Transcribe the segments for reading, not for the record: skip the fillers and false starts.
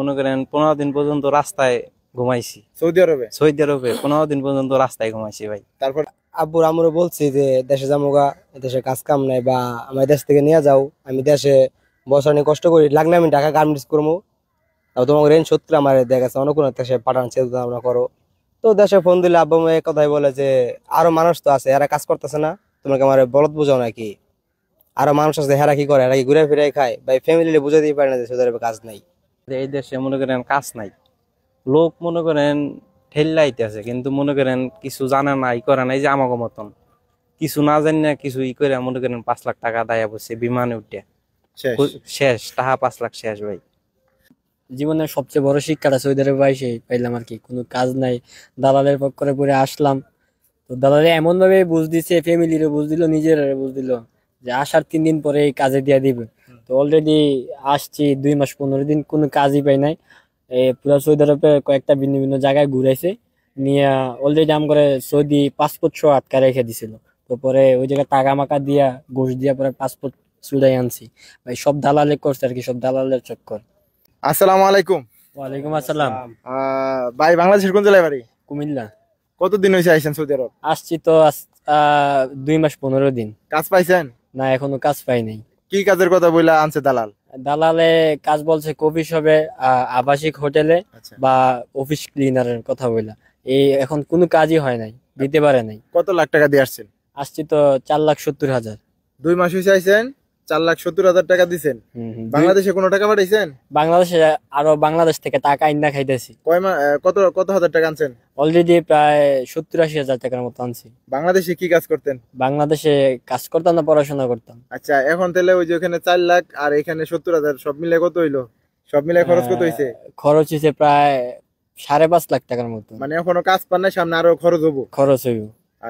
মনে করেন 15 দিন পর্যন্ত রাস্তায় ঘুমাইছি। সৌদি আরবে 15 দিন পর্যন্ত রাস্তায় ঘুমাইছি ভাই। তারপর আব্বুর আমরও বলছি যে দেশে যামোগা, দেশে কাজ কাম নাই বা আমার দেশ থেকে নিয়ে যাও, আমি দেশে বছর নিয়ে কষ্ট করি, লাগলে আমি ঢাকা গার্মেন্টস করবো, তাও তোমাকে রেঞ্জ সত্যি আমার দেখা গেছে অন্য কোনো দেশে পাঠান চিন্তা ভাবনা করো। তো দেশে ফোন দিলে আব্বু এই কথাই বলে যে আরো মানুষ তো আছে, এরা কাজ করতেছে না, তোমাকে আমার বলদ বুঝাও নাকি? আরো মানুষ আছে, এরা কি করে, এরা কি ঘুরে ফিরে খায় ভাই, ফ্যামিলি বুঝাতেই পারে না যে সৌদি আরবে কাজ নাই। এই দেশে মনে করেন কাজ নাই, লোক মনে করেন ঠেল্লাইতেছে, কিন্তু মনে করেন কিছু জানে না, ই করে নাই যে আমাকে মতন কিছু না জানি না কিছু ই করে মনে করেন 5 লাখ টাকা দায়া বসে বিমানে উঠে শেষ টাকা 5 লাখ শেষ ভাই। জীবনের সবচেয়ে বড় শিক্ষাটা সৌদি আরবে এসে পাইলাম আর কি, কোনো কাজ নাই, দালালের পক্ষে পরে আসলাম। তো দালালে এমন ভাবে বুঝ দিছে, ফ্যামিলিরও বুঝ দিল, নিজের বুঝ দিল যে আসার 3 দিন পরে এই কাজে দিয়ে দিবে। তো অলরেডি আসছি 2 মাস 15 দিন, কোনো কাজই পাই নাই। পুরো সৌদি আরবে কয়েকটা ভিন্ন ভিন্ন জায়গায় ঘুরাইছে নিয়ে, অলরেডি আম করে সৌদি পাসপোর্ট সহ আটকা রেখে দিছিল। তো পরে ওই জায়গায় টাকা মাকা দিয়া ঘুষ দিয়া পরে পাসপোর্ট চুলাই আনছি ভাই। সব দালালে করছে আর কি, সব দালালের চক্কর। আসসালামু আলাইকুম। ওয়ালাইকুম আসসালাম। ভাই বাংলাদেশের কোন জেলায় বাড়ি? কুমিল্লা। কতদিন হয়েছে আইছেন সৌদি আরব? আসছি তো 2 মাস 15 দিন। কাজ পাইছেন? না, এখনো কাজ পাই নাই। কি কাজের কথা বইলা আনছে দালাল? দালালে কাজ বলছে কফি শপে, আবাসিক হোটেলে বা অফিস ক্লিনারের কথা বইলা। এই এখন কোনো কাজই হয় নাই, দিতে পারে নাই। কত লাখ টাকা দিয়ে আসছেন? আসছি তো 4,70,000। 2 মাস হয়েছে আইছেন, 4,70,000 টাকা দিছেন। বাংলাদেশে কোনো টাকা পাঠাইছেন? বাংলাদেশে আরো বাংলাদেশ থেকে টাকা আইনা খাইতেছি। কত কত হাজার টাকা আনছেন? অলরেডি প্রায় 70-80 হাজার টাকার মতো আনছি। বাংলাদেশে কি কাজ করতেন? বাংলাদেশে কাজ করতাম না, পড়াশোনা করতাম। আচ্ছা, এখন তাহলে ওই যে ওখানে 4 লাখ আর এখানে 70,000, সব মিলে কত হইলো? সব মিলে খরচ কত হইছে? খরচ হয়েছে প্রায় 5.5 লাখ টাকার মতো। মানে এখনো কাজ পান না, সামনে আরো খরচ হবো? খরচ হইব।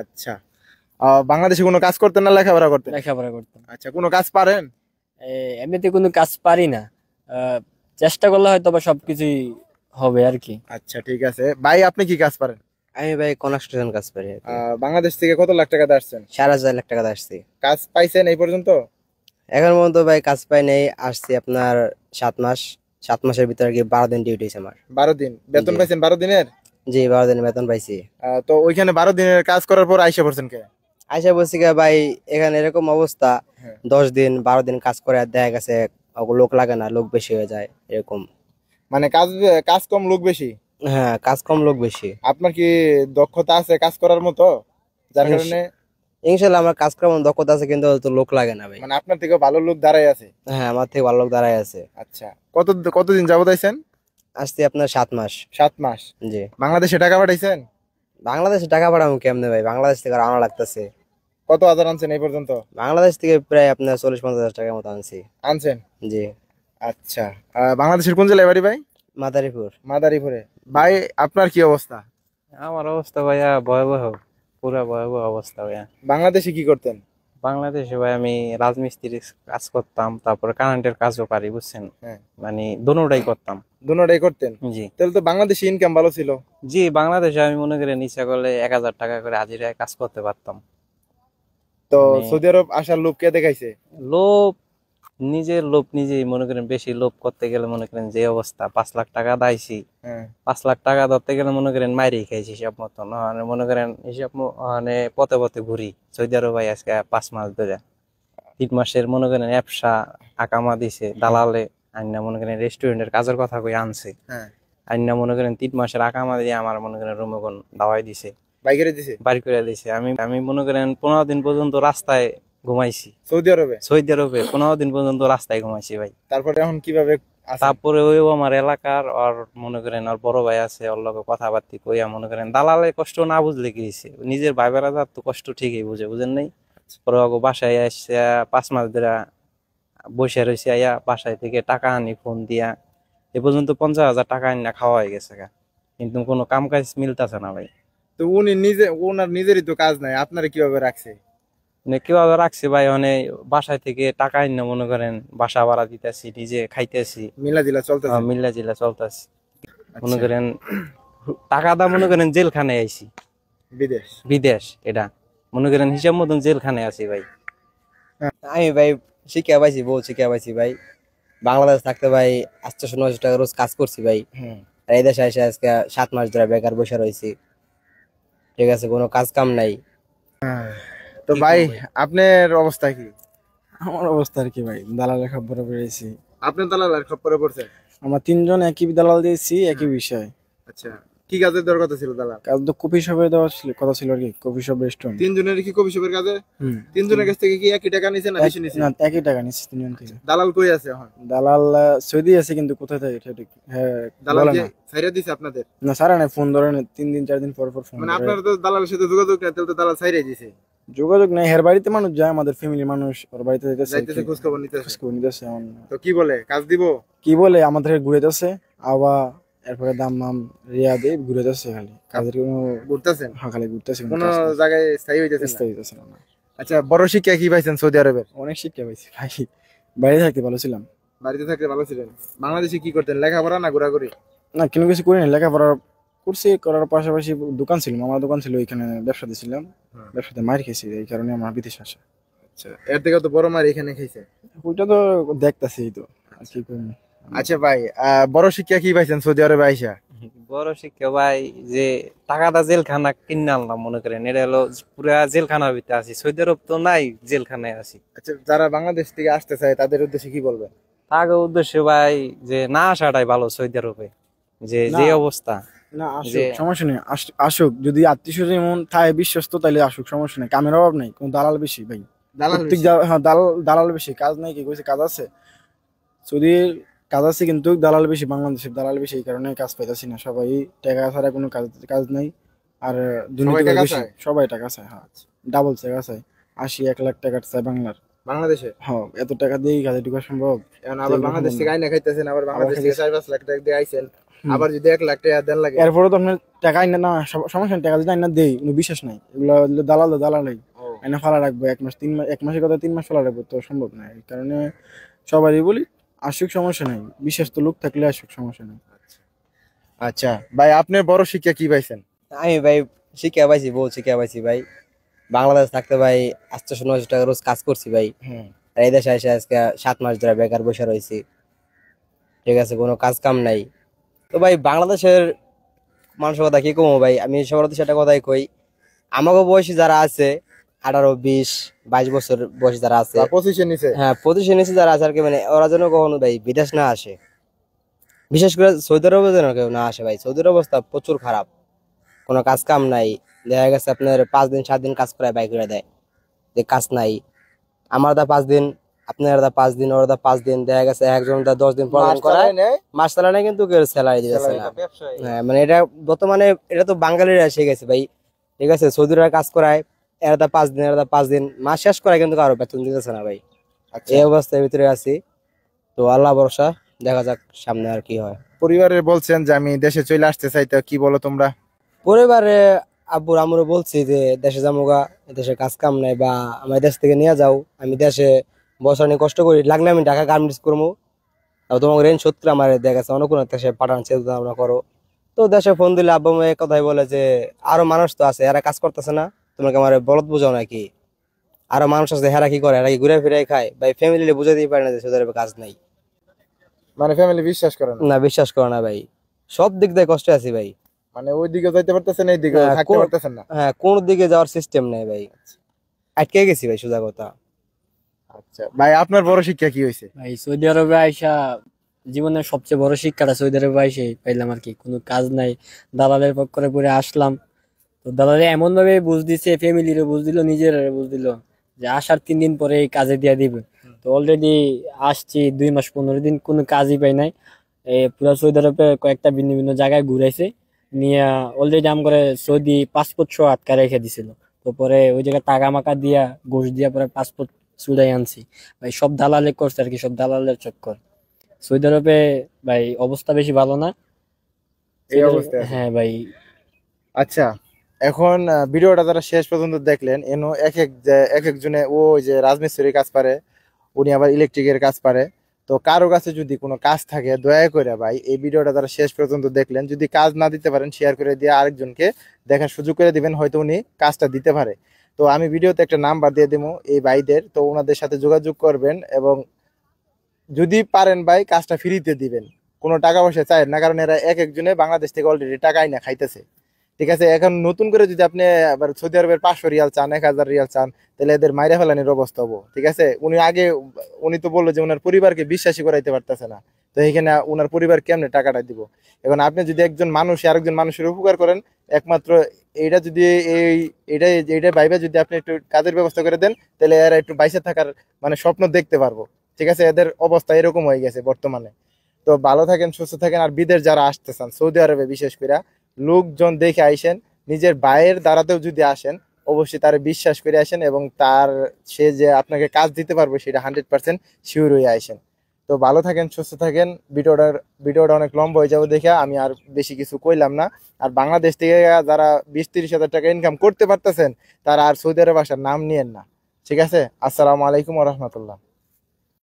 আচ্ছা, বাংলাদেশে কোনো কাজ করতেন না লেখাপড়া করতেন? লেখাপড়া করতাম। আচ্ছা, কোনো কাজ পারেন? এমনিতে কোনো কাজ পারি না, চেষ্টা করলে হয়তো বা সবকিছুই হবে আর কি। আচ্ছা ঠিক আছে ভাই, আপনি কি কাজ পারেন? আমি ভাই কনস্ট্রাকশন কাজ পারি। বাংলাদেশ থেকে কত লাখ টাকা দিয়ে আসছেন? 4,500 লাখ টাকা আসছি। কাজ পাইছেন এই পর্যন্ত? এখন পর্যন্ত ভাই কাজ পাই নাই, আসছি আপনার 7 মাস। 7 মাসের ভিতরে কি 12 দিন ডিউটি হয়েছে আমার। 12 দিন বেতন পাইছেন? 12 দিনের? জি, 12 দিনের বেতন পাইছি। তো ওইখানে 12 দিনের কাজ করার পর আইসা পড়ছেন কে? আইসা বলছি ভাই, এখানে এরকম অবস্থা, 10 দিন 12 দিন কাজ করে আর দেখা গেছে লোক লাগে না, লোক বেশি হয়ে যায় এরকম। মানে কাজ কম লোক বেশি? হ্যাঁ, কাজ কম লোক বেশি। আপনার কি দক্ষতা আছে কাজ করার মতো, যার কারণে? ইনশাল্লাহ আমার কাজ করার মতো দক্ষতা আছে, কিন্তু তো লোক লাগে না ভাই। মানে আপনার থেকে ভালো লোক দাঁড়ায় আছে? হ্যাঁ, আমার থেকে ভালো লোক দাঁড়ায় আছে। আচ্ছা, কতদিন যাবত আইছেন? আসছি আপনার 7 মাস। 7 মাস? জি। বাংলাদেশে টাকা পাঠাইছেন? বাংলাদেশে টাকা পাঠাবো কেমনে ভাই, বাংলাদেশ থেকে আনা লাগতেছে। কত হাজার আনছেন এই পর্যন্ত? বাংলাদেশ থেকে প্রায় আপনার 40-50 হাজার টাকার মতো আনছেন। জি। আচ্ছা, বাংলাদেশের কোন জেলায় বাড়ি ভাই? মাদারীপুর। মাদারীপুরে। ভাই আপনার কি অবস্থা? আমার অবস্থা ভাইয়া ভয়াবহ, পুরা ভয়াবহ অবস্থা ভাইয়া। বাংলাদেশে কি করতেন? বাংলাদেশে ভাই আমি রাজমিস্ত্রির কাজ করতাম, তারপরে কারেন্টের কাজও পারি, বুঝছেন, মানে দোনোটাই করতাম। দোনোটাই করতেন? জি। তাহলে তো বাংলাদেশে ইনকাম ভালো ছিল। জি, বাংলাদেশে আমি মনে করেন ইচ্ছা করলে 1,000 টাকা করে হাজিরায় কাজ করতে পারতাম। তো সৌদি আরব আসার লোভ কে দেখাইছে? লোভ, নিজের লোভ নিজেই মনে করেন। বেশি লোভ করতে গেলে মনে করেন যে অবস্থা, 5 লাখ টাকা দাইছি, 5 লাখ টাকা ধরতে গেলে মনে করেন মাইরেই খাইছি হিসাব মতন। মনে করেন হিসাব মানে পথে পথে ঘুরি সৌদি আরব ভাই আজকে 5 মাস ধরে। 3 মাসের মনে করেন ব্যবসা আকামা দিছে দালালে, আইনা মনে করেন রেস্টুরেন্টের কাজের কথা কই আনছে, আইনা মনে করেন 3 মাসের আকামা দিয়ে আমার মনে করেন রুমে কোন দাওয়াই দিছে, বাড়ি করে দিছে। আমি মনে করেন 15 দিন পর্যন্ত রাস্তায় ঘুমাইছি সৌদি আরবে। 15 দিন পর্যন্ত রাস্তায় ঘুমাইছি ভাই। তারপরে এখন কিভাবে? তারপরে ওই আমার এলাকার আর মনে করেন আর বড় ভাই আছে, ওর লগে কথাবার্তি কইয়া মনে করেন দালালে কষ্ট না বুঝলে কি হয়েছে, নিজের ভাই বেড়াদার তো কষ্ট ঠিকই বুঝেন নাই। পরে বাসায় আসছে 5 মাস ধরে বসে রয়েছে, আইয়া বাসায় থেকে টাকা আনি ফোন দিয়া, এ পর্যন্ত 50,000 টাকা আনি না খাওয়া হয়ে গেছে, কিন্তু কোনো কাম কাজ মিলতেছে না ভাই। তো ওনার নিজেরই তো কাজ নাই, আপনারা কিভাবে রাখছে? কিভাবে রাখছে ভাই, মানে বাসায় থেকে টাকা আনি মনে করেন বাসা ভাড়া দিতেছি, নিজে খাইতেছি, মিল্লা জিলা চলতেছি। মনে করেন টাকা দা মনে করেন জেলখানে আইছি, বিদেশ এটা মনে করেন হিসাব মতন জেলখানে আছি ভাই। আমি ভাই শিক্ষা পাইছি, বহু শিক্ষা পাইছি ভাই। বাংলাদেশ থাকতে ভাই 800-900 টাকা রোজ কাজ করছি ভাই। হুম। আর এই দেশে এসে আজকে 7 মাস ধরে বেকার বসে রয়েছি। ঠিক আছে, কোনো কাজ কাম নাই। তো কি ভাই করবো ভাই? আপনার অবস্থা কি? আমার অবস্থা আর কি ভাই, দালালের খপ্পরে পড়েছি। আপনি দালালের খপ্পরে পড়ছেন? আমরা তিনজন একই দালাল দিয়েছি, একই বিষয়। আচ্ছা, কি কাজের দরকার ছিল দালাল? কাজ তো কফি শপে দেওয়া ছিল, কথা ছিল আর কি, কফি শপ রেস্টুরেন্ট। তিনজনের কি কফি শপের কাজে? তিনজনের কাছ থেকে কি একই টাকা নিছে না বেশি নিছে? না, একই টাকা নিচ্ছে তিনজন থেকে। দালাল কই আছে এখন? দালাল সৌদি আছে, কিন্তু কোথায় থাকে এটা ঠিক দালাল বলে যে না। ছাইরা দিছে আপনাদের? না সারা নাই, ফোন ধরে না, 3 দিন 4 দিন পর পর ফোন মানে ধরে। আপনারা তো দালালের সাথে যোগাযোগ নাই, তাহলে তো দালাল ছাইরাই দিছে। যোগাযোগ নাই, হের বাড়িতে মানুষ যায়, আমাদের ফ্যামিলি মানুষ ওর বাড়িতে যাইতেছে খোঁজ খবর নিতেছে। খোঁজ খবর নিতেছে। এমন তো কি বলে কাজ দিব? কি বলে আমাদের ঘুরেতেছে, আবার এরপরে দাম মাম রিয়া দিয়ে ঘুরেতেছে, খালি কাজের কোনো ঘুরতেছেন? খালি ঘুরতেছে, কোন জায়গায় স্থায়ী হইতেছে না? চেষ্টা হইতেছে না। আচ্ছা, বড় শিক্ষা কি পাইছেন সৌদি আরবের? অনেক শিক্ষা পাইছি ভাই, বাইরে থাকতে ভালো ছিলাম। বাড়িতে থাকতে ভালো ছিলেন। বাংলাদেশে কি করতেন, লেখাপড়া না ঘোরাঘুরি? না, কোনো কিছু করিনি, লেখাপড়া করছি, করার পাশাপাশি দোকান ছিল, মামার দোকান ছিল, ওইখানে ব্যবসা দিয়েছিলাম। ব্যবসাতে মার খেয়েছি, এই কারণে আমার বিদেশ আসা। আচ্ছা, এর থেকে তো বড় মার এখানে খাইছে। ওইটা তো দেখতেছি তো, আর কি করবো। আচ্ছা ভাই, বড় শিক্ষা কি পাইছেন সৌদি আরবে আইসা? বড় শিক্ষা ভাই, যে টাকাটা জেলখানা কিনে আনলাম মনে করেন, এটা হলো পুরা জেলখানার ভিতরে আছি। সৌদি আরব তো নাই, জেলখানায় আছি। আচ্ছা, যারা বাংলাদেশ থেকে আসতে চায় তাদের উদ্দেশ্যে কি বলবেন? তাকে উদ্দেশ্যে ভাই, যে না আসাটাই ভালো সৌদি আরবে, যে যে না। অবস্থা। না আসুক, যে- সমস্যা নেই, আসুক, যদি আত্মীয় এমন থাকে বিশ্বস্ত, তাহলে আসুক, সমস্যা নেই, কামের অভাব নেই, কোনো দালাল বেশি ভাই। দালাল প্রত্যেক বেশি? হ্যাঁ, দালাল বেশি, কাজ নাই, কি কইছে কাজ আছে, সৌদির কাজ আছে, কিন্তু দালাল বেশি, বাংলাদেশের দালাল বেশি, এই কারণে কাজ পাইতাছি না। সবাই টাকা ছাড়া কোনো কাজ কাজ নাই, আর দুর্নীতি টাকা বেশি, চায়? সবাই টাকা চায়। হ্যাঁ, ডাবল টাকা চায়, 80-1 লাখ টাকা চায় বাংলার। বাংলাদেশে হ্যাঁ, এত টাকা দিয়ে কাজে ঢুকা সম্ভব? এখন আবার যেগুলো বাংলাদেশ সম্ভব থেকে না। আইনা খাইতেছেন, আবার বাংলাদেশ থেকে খাইতেছি। 4-5 লাখ টাকা দিয়ে আইছেন, হুম। আবার যদি 1 লাখ টাকা দেন লাগে। এরপরে তো আপনার টাকা আইনা না, সমস্যা নেই, টাকা যদি আইনা দেই, কোনো বিশ্বাস নাই, এগুলো হলো দালালাই ও, আইনা ফালা রাখবো 1 মাস 3 মাস, 1 মাসের কথা 3 মাস ফালা রাখবো, তো সম্ভব না। এই কারণে সবারই বলি আসুক, সমস্যা নাই, বিশেষ তো লোক থাকলে আসুক, সমস্যা নেই। আচ্ছা ভাই, আপনার বড় শিক্ষা কি পাইছেন? আমি ভাই শিক্ষা পাইছি, বহু শিক্ষা পাইছি ভাই। বাংলাদেশ থাকতে ভাই 800-900 টাকা রোজ কাজ করছি ভাই। হুম। আর এই দেশে এসে আজকে 7 মাস ধরে বেকার বসে রয়েছি। ঠিক আছে, কোনো কাজ কাম নাই। তো ভাই বাংলাদেশের মানুষের কথা কি কমো ভাই, আমি সবার উদ্দেশ্যে একটা কথাই কই, আমাকে বয়সী যারা আছে 18, 20, 22 বছর বয়সী যারা আছে, 25-এর নিচে? হ্যাঁ 25-এর নিচে যারা আছে আর কি, মানে ওরা যেন কখনো ভাই বিদেশ না আসে, বিশেষ করে সৌদি আরবে যেন কেউ না আসে ভাই। সৌদির অবস্থা প্রচুর খারাপ, কোনো কাজ কাম নাই। দেখা গেছে আপনার 5 দিন 7 দিন কাজ করে বাইক করে দেয়, যে কাজ নাই। আমার দা 5 দিন, আপনার দা 5 দিন, ওর দা 5 দিন, দেখা গেছে একজন দা 10 দিন 15 দিন করায়, মাস চালায় না, কিন্তু কেউ স্যালারি দিতেছে না। হ্যাঁ, মানে এটা বর্তমানে এটা তো বাঙালিরা শিখে ভাই। ঠিক আছে, সৌদিরা কাজ করায়, এরা দা 5 দিন, এরা দা 5 দিন, মাস শেষ করায়, কিন্তু কারো বেতন দিতেছে না ভাই। আচ্ছা, এই অবস্থার ভিতরে আছি। তো আল্লাহ ভরসা, দেখা যাক সামনে আর কি হয়। পরিবারের বলছেন যে আমি দেশে চলে আসতে চাই, তো কি বলো তোমরা? পরিবারে আব্বুর আম্মুরও বলছি যে দেশে যামুগা, দেশে কাজ কাম নাই, বা আমার দেশ থেকে নিয়ে যাও, আমি দেশে বছর নিয়ে কষ্ট করি, লাগলে আমি ঢাকা গার্মেন্টস করবো, তোমাকে রেঞ্জ শত্রু আমার দেখা গেছে অন্য কোনো দেশে পাঠান চিন্তা ভাবনা করো। তো দেশে ফোন দিলে আব্বু এক কথাই বলে যে আরো মানুষ তো আছে, এরা কাজ করতেছে না, তোমাকে আমার বলদ বুঝাও নাকি? আরো মানুষ আছে, হেরা কি করে, এরা কি ঘুরে ফিরে খায় ভাই? ফ্যামিলি বুঝে দিতে পারে না যে সৌদি আরবে কাজ নাই। মানে ফ্যামিলি বিশ্বাস করে না? না, বিশ্বাস করো না ভাই, সব দিক দিয়ে কষ্টে আছি ভাই। মানে ওই দিকে যাইতে পারতেছেন, এই দিকে হ্যাঁ, থাকতে পারতেছেন না? হ্যাঁ, কোন দিকে যাওয়ার সিস্টেম নেই ভাই, আটকে গেছি ভাই, সোজা কথা। আচ্ছা ভাই, আপনার বড় শিক্ষা কি হয়েছে? ভাই সৌদি আরবে আইসা জীবনের সবচেয়ে বড় শিক্ষাটা সৌদি আরবে আইসে পাইলাম আর কি, কোনো কাজ নাই, দালালের পক্ষে পড়ে আসলাম। তো দালালে এমন ভাবে বুঝ দিছে, ফ্যামিলিরও বুঝ দিল, নিজের বুঝ দিল, যে আসার 3 দিন পরে এই কাজে দিয়ে দিবে। তো অলরেডি আসছি 2 মাস 15 দিন, কোনো কাজই পাই নাই। পুরা সৌদি আরবে কয়েকটা ভিন্ন ভিন্ন জায়গায় ঘুরাইছে নিয়ে, অলরেডি আম করে সৌদি পাসপোর্ট সহ আটকা রেখে দিছিল। তো পরে ওই জায়গায় টাকা মাকা দিয়া, ঘুষ দিয়া পরে পাসপোর্ট চুলাই আনছি ভাই। সব দালালে করছে আর কি, সব দালালের চক্কর। সৌদি আরবে ভাই অবস্থা বেশি ভালো না। এই অবস্থায়? হ্যাঁ ভাই। আচ্ছা, এখন ভিডিওটা যারা শেষ পর্যন্ত দেখলেন, এনো এক একজনে, ও ওই যে রাজমিস্ত্রির কাজ পারে, উনি আবার ইলেকট্রিকের কাজ পারে। তো কারো কাছে যদি কোনো কাজ থাকে, দয়া করে ভাই এই ভিডিওটা যারা শেষ পর্যন্ত দেখলেন, যদি কাজ না দিতে পারেন, শেয়ার করে দিয়ে আরেকজনকে দেখার সুযোগ করে দিবেন, হয়তো উনি কাজটা দিতে পারে। তো আমি ভিডিওতে একটা নাম্বার দিয়ে দেবো এই ভাইদের, তো ওনাদের সাথে যোগাযোগ করবেন এবং যদি পারেন ভাই কাজটা ফ্রিতে দিবেন, কোনো টাকা পয়সা চাই না, কারণ এরা এক একজনে বাংলাদেশ থেকে অলরেডি টাকা আইনা খাইতেছে। ঠিক আছে, এখন নতুন করে যদি আপনি আবার সৌদি আরবের 500 রিয়াল চান, 1000 রিয়াল চান, তাহলে এদের মাইরা ফেলানির অবস্থা হবো। ঠিক আছে, উনি তো বললো যে ওনার পরিবারকে বিশ্বাসী করাইতে পারতেছে না, তো এখানে ওনার পরিবার কেমনে টাকাটা দিব? এখন আপনি যদি একজন মানুষ আরেকজন মানুষের উপকার করেন, একমাত্র এইটা যদি এইটা ভাইবা যদি আপনি একটু কাজের ব্যবস্থা করে দেন, তাহলে এরা একটু বাইসে থাকার মানে স্বপ্ন দেখতে পারবো। ঠিক আছে, এদের অবস্থা এরকম হয়ে গেছে বর্তমানে। তো ভালো থাকেন, সুস্থ থাকেন। আর বিদেশ যারা আসতে চান, সৌদি আরবে বিশেষ করে লোকজন দেখে আইসেন, নিজের ভাইয়ের দ্বারাতেও যদি আসেন, অবশ্যই তার বিশ্বাস করে আসেন, এবং সে যে আপনাকে কাজ দিতে পারবে সেটা 100% শিওর হয়ে আইসেন। তো ভালো থাকেন, সুস্থ থাকেন। ভিডিওটা অনেক লম্বা হয়ে যাবে দেখে আমি আর বেশি কিছু কইলাম না। আর বাংলাদেশ থেকে যারা 20-30 হাজার টাকা ইনকাম করতে পারতেছেন, তারা আর সৌদি আরব আসার নাম নিয়েন না। ঠিক আছে, আসসালামু আলাইকুম ওয়া রাহমাতুল্লাহ।